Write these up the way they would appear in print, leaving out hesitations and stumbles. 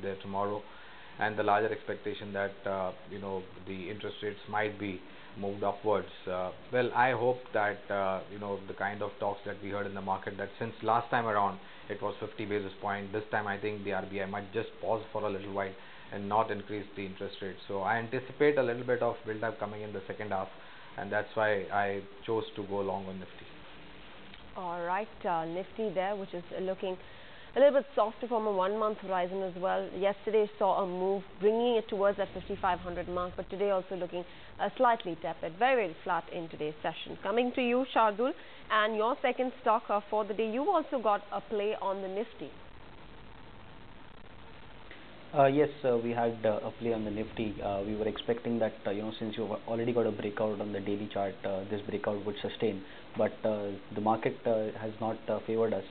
there tomorrow, and the larger expectation that the interest rates might be moved upwards. Well, I hope that the kind of talks that we heard in the market, that since last time around it was 50 basis point, this time I think the RBI might just pause for a little while and not increase the interest rate. So I anticipate a little bit of build up coming in the second half, and that's why I chose to go long on Nifty. All right, Nifty there, which is looking a little bit softer from a 1-month horizon as well. Yesterday saw a move bringing it towards that 5,500 mark, but today also looking slightly tepid, very flat in today's session. Coming to you, Shardul, and your second stock for the day, you also got a play on the Nifty. Yes, we had a play on the Nifty. We were expecting that since you've already got a breakout on the daily chart, this breakout would sustain. But the market has not favored us.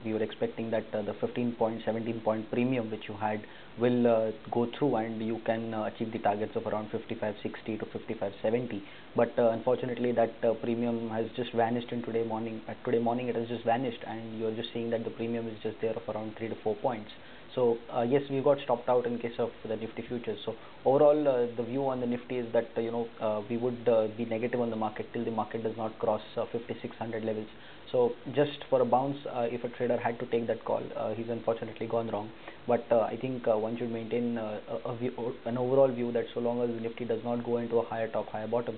We were expecting that the 15-point, 17-point premium which you had will go through, and you can achieve the targets of around 55.60 to 55.70. But unfortunately, that premium has just vanished in today morning. Today morning, it has just vanished, and you're just seeing that the premium is just there of around 3 to 4 points. So yes, we got stopped out in case of the Nifty futures. So overall, the view on the Nifty is that we would be negative on the market till the market does not cross 5,600 levels. So just for a bounce, if a trader had to take that call, he's unfortunately gone wrong. But I think one should maintain an overall view that so long as the Nifty does not go into a higher top, higher bottom,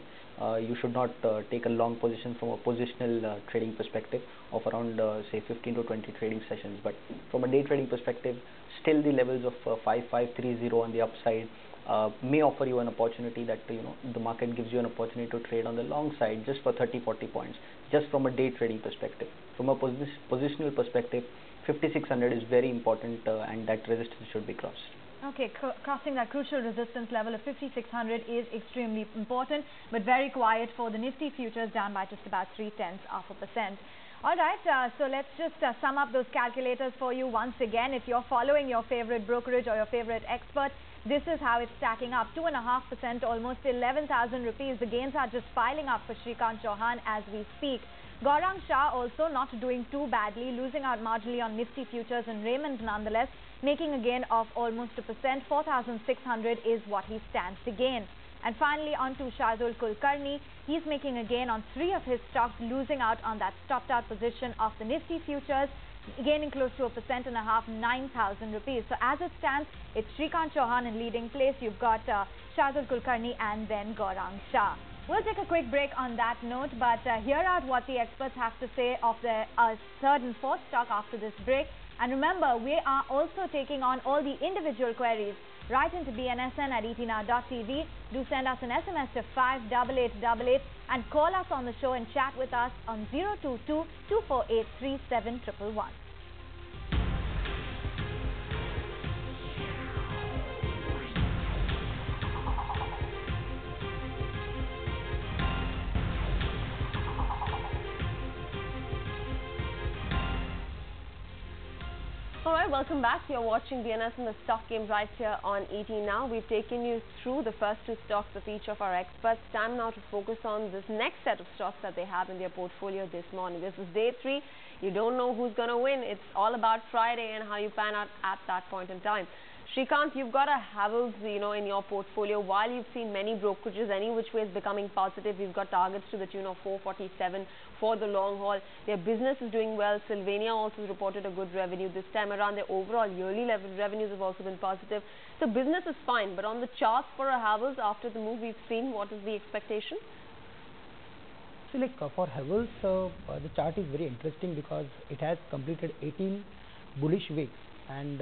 you should not take a long position from a positional trading perspective of around say 15 to 20 trading sessions. But from a day trading perspective, still the levels of 5530 on the upside may offer you an opportunity that the market gives you an opportunity to trade on the long side just for 30-40 points, just from a day trading perspective. From a positional perspective, 5600 is very important, and that resistance should be crossed. Okay, crossing that crucial resistance level of 5,600 is extremely important, but very quiet for the Nifty futures, down by just about 0.3%. All right, so let's just sum up those calculators for you once again. If you're following your favorite brokerage or your favorite expert, this is how it's stacking up. 2.5%, almost 11,000 rupees. The gains are just piling up for Shrikant Chauhan as we speak. Gaurang Shah also not doing too badly, losing out marginally on Nifty futures and Raymond nonetheless, making a gain of almost 1%. 4,600 is what he stands to gain. And finally, on to Shardul Kulkarni. He's making a gain on 3 of his stocks, losing out on that stopped out position of the Nifty futures, gaining close to 1.5%, 9,000 rupees. So as it stands, it's Shrikant Chauhan in leading place. You've got Shardul Kulkarni and then Gaurang Shah. We'll take a quick break on that note, but hear out what the experts have to say of the third and fourth stock after this break. And remember, we are also taking on all the individual queries. Write into bnsn at etnow.tv. Do send us an SMS to 58888 and call us on the show and chat with us on 022 248 3711. Alright, welcome back. You're watching BNS and the Stock Game right here on ET Now. We've taken you through the first 2 stocks of each of our experts. Time now to focus on this next set of stocks that they have in their portfolio this morning. This is day 3. You don't know who's going to win. It's all about Friday and how you pan out at that point in time. Shrikant, you've got a Havells, in your portfolio. While you've seen many brokerages any which way is becoming positive, we've got targets to the tune of 447 for the long haul. Their business is doing well. Sylvania also reported a good revenue this time around. Their overall yearly level revenues have also been positive. So business is fine, but on the charts for a Havells after the move we've seen, what is the expectation? So for Havells, the chart is very interesting because it has completed 18 bullish weeks, and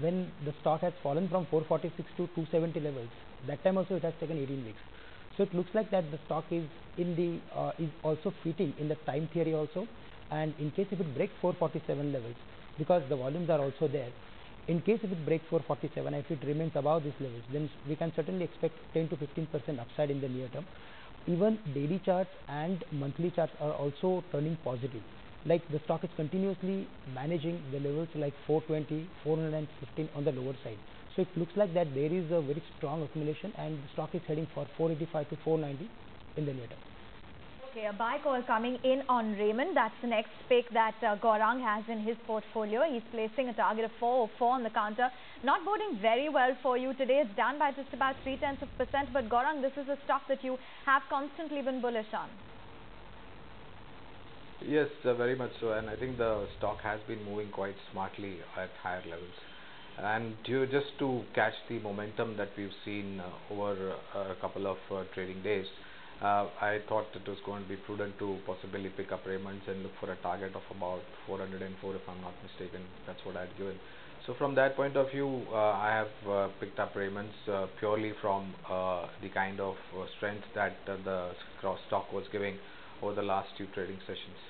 when the stock has fallen from 446 to 270 levels, that time also it has taken 18 weeks. So it looks like that the stock is is also fitting in the time theory also, and in case if it breaks 447 levels, because the volumes are also there, in case if it breaks 447, if it remains above these levels, then we can certainly expect 10 to 15% upside in the near term. Even daily charts and monthly charts are also turning positive. Like the stock is continuously managing the levels like 420, 415 on the lower side. So it looks like that there is a very strong accumulation, and the stock is heading for 485 to 490 in the near term. Okay, a buy call coming in on Raymond. That's the next pick that Gaurang has in his portfolio. He's placing a target of 404 on the counter. Not boding very well for you today. It's down by just about 0.3%. But Gaurang, this is a stock that you have constantly been bullish on. Yes, very much so, and I think the stock has been moving quite smartly at higher levels. And just to catch the momentum that we've seen over a couple of trading days, I thought it was going to be prudent to possibly pick up Raymond's and look for a target of about 404, if I'm not mistaken. That's what I'd given. So from that point of view, I have picked up Raymond's purely from the kind of strength that the cross stock was giving over the last two trading sessions.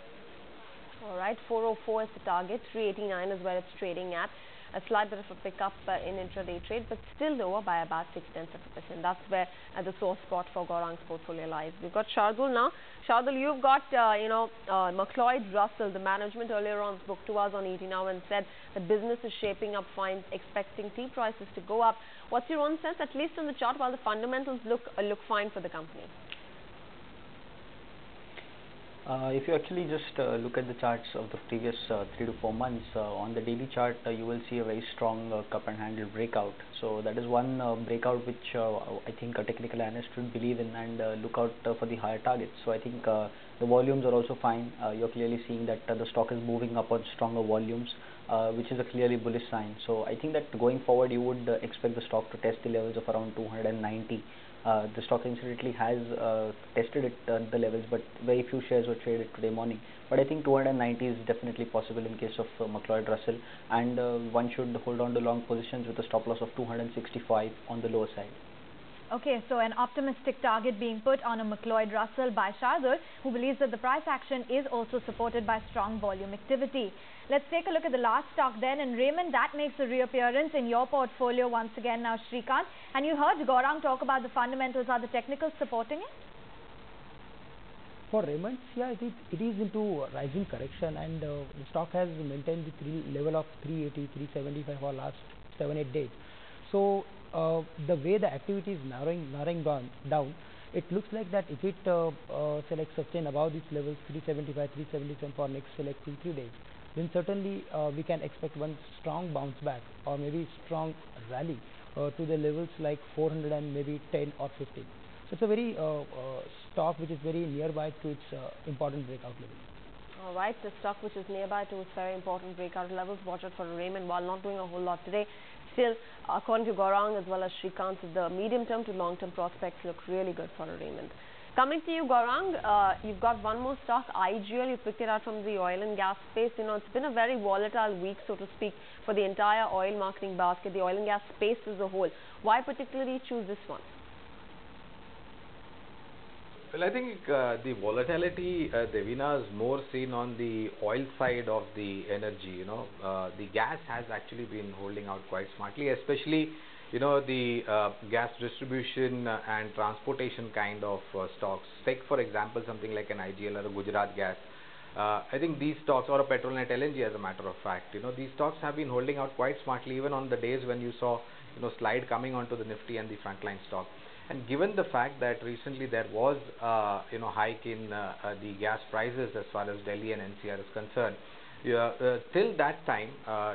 All right, 404 is the target, 389 is where it's trading at. A slight bit of a pickup in intraday trade, but still lower by about 0.6%. That's where the sore spot for Gaurang's portfolio lies. We've got Shardul now. Shardul, you've got McLeod Russell. The management earlier on spoke to us on 80 Now and said the business is shaping up fine, expecting tea prices to go up. What's your own sense, at least on the chart, while the fundamentals look fine for the company? If you actually just look at the charts of the previous 3 to 4 months, on the daily chart you will see a very strong cup and handle breakout. So that is one breakout which I think a technical analyst should believe in and look out for the higher targets. So I think the volumes are also fine. You're clearly seeing that the stock is moving up on stronger volumes, which is a clearly bullish sign. So I think that going forward you would expect the stock to test the levels of around 290. The stock incidentally has tested it the levels, but very few shares were traded today morning. But I think 290 is definitely possible in case of McLeod Russell, and one should hold on to long positions with a stop loss of 265 on the lower side. Okay, so an optimistic target being put on a McLeod Russell by Shardul, who believes that the price action is also supported by strong volume activity. Let's take a look at the last stock then, and Raymond, that makes a reappearance in your portfolio once again now, Srikanth. And you heard Gaurang talk about the fundamentals. Are the technicals supporting it? For Raymond, yeah, it is into rising correction, and the stock has maintained the level of 380, 375 for last 7-8 days. So the way the activity is narrowing down, it looks like that if it sustain above these levels 375, 377 for next 2-3 days, then certainly we can expect one strong bounce back or maybe strong rally to the levels like 400 and maybe 10 or 15. So it's a very stock which is very nearby to its important breakout level. All right, the stock which is nearby to its very important breakout levels. Watch out for Raymond. While not doing a whole lot today, still, according to Gaurang as well as Srikanth, the medium-term to long-term prospects look really good for Raymond. Coming to you, Gaurang, you've got one more stock, IGL. You picked it out from the oil and gas space. You know, it's been a very volatile week, so to speak, for the entire oil marketing basket, the oil and gas space as a whole. Why particularly choose this one? Well, I think the volatility, Devina, is more seen on the oil side of the energy. You know, the gas has actually been holding out quite smartly, especially, you know, the gas distribution and transportation kind of stocks. Take, for example, something like an IGL or a Gujarat Gas. I think these stocks, or a Petronet LNG as a matter of fact, you know, these stocks have been holding out quite smartly even on the days when you saw, you know, slide coming onto the Nifty and the frontline stock. And given the fact that recently there was you know, hike in the gas prices as far as Delhi and NCR is concerned, till that time,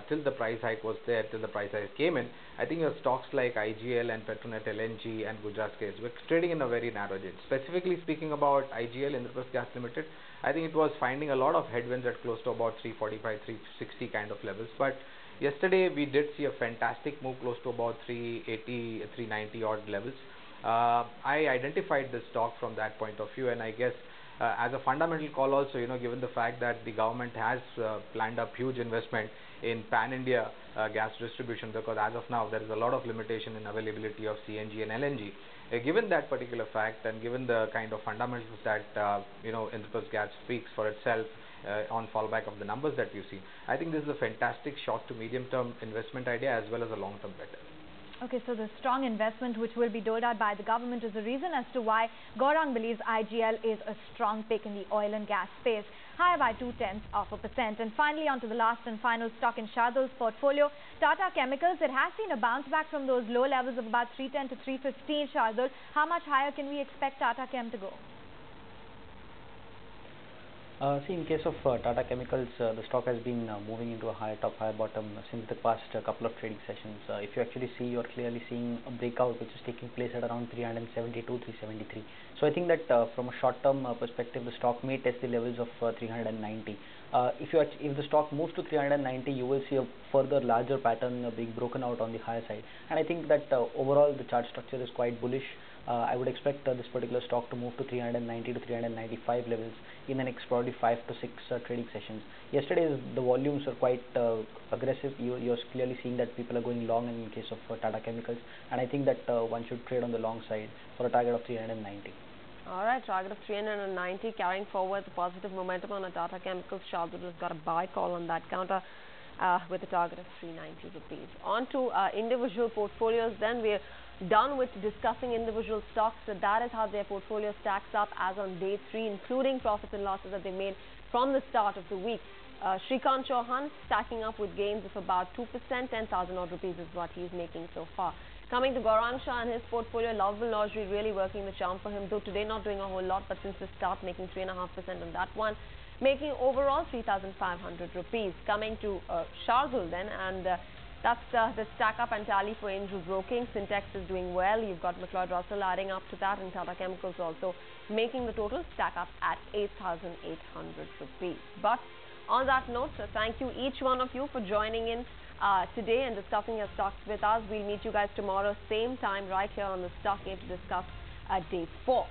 till the price hike was there, till the price hike came in, I think your stocks like IGL and Petronet LNG and Gujarat Gas were trading in a very narrow range. Specifically speaking about IGL, Indraprastha Gas Limited, I think it was finding a lot of headwinds at close to about 345, 360 kind of levels. But yesterday we did see a fantastic move close to about 380, 390 odd levels. I identified this stock from that point of view, and I guess as a fundamental call also, you know, given the fact that the government has planned up huge investment in pan-India gas distribution, because as of now there is a lot of limitation in availability of CNG and LNG. Given that particular fact and given the kind of fundamentals that you know, Indraprastha Gas speaks for itself on fallback of the numbers that we've seen, I think this is a fantastic short to medium term investment idea as well as a long term bet. Okay, so the strong investment which will be doled out by the government is the reason as to why Gaurang believes IGL is a strong pick in the oil and gas space, higher by 0.2%. And finally, on to the last and final stock in Shardul's portfolio, Tata Chemicals. It has seen a bounce back from those low levels of about 310 to 315. Shardul, how much higher can we expect Tata Chem to go? See, in case of Tata Chemicals, the stock has been moving into a higher top, higher bottom since the past couple of trading sessions. If you actually see, you're clearly seeing a breakout which is taking place at around 372, 373. So I think that from a short-term perspective, the stock may test the levels of 390. If the stock moves to 390, you will see a further larger pattern being broken out on the higher side. And I think that overall the chart structure is quite bullish. I would expect this particular stock to move to 390 to 395 levels in the next probably 5 to 6 trading sessions. Yesterday the volumes are quite aggressive. You're clearly seeing that people are going long in case of Tata Chemicals, and I think that one should trade on the long side for a target of 390. Alright, target of 390, carrying forward the positive momentum on a Tata Chemicals. Shardul has got a buy call on that counter with a target of 390 rupees. On to individual portfolios then. We're done with discussing individual stocks. So that is how their portfolio stacks up as on day 3, including profits and losses that they made from the start of the week. Shrikant Chauhan stacking up with gains of about 2%, 10,000 odd rupees is what he's making so far. Coming to Gaurang Shah and his portfolio, Lovable Luxury really working the charm for him, though today not doing a whole lot, but since the start making 3.5% on that one, making overall 3,500 rupees. Coming to Shardul then, and that's the stack up and tally for Angel Broking. Syntex is doing well. You've got McLeod Russell adding up to that, and Tata Chemicals also making the total stack up at 8,800 rupees. But on that note, thank you each one of you for joining in today and discussing your stocks with us. We'll meet you guys tomorrow, same time, right here on the Stock Game to discuss day 4.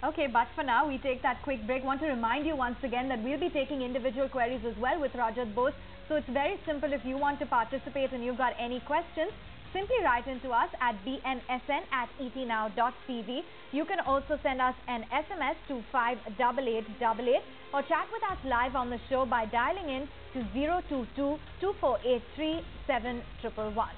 Okay, but for now, we take that quick break. Want to remind you once again that we'll be taking individual queries as well with Rajat Bose. So it's very simple. If you want to participate and you've got any questions, simply write into us at bnsn@etnow.tv. You can also send us an SMS to 58888 or chat with us live on the show by dialing in to 022 2483 7111.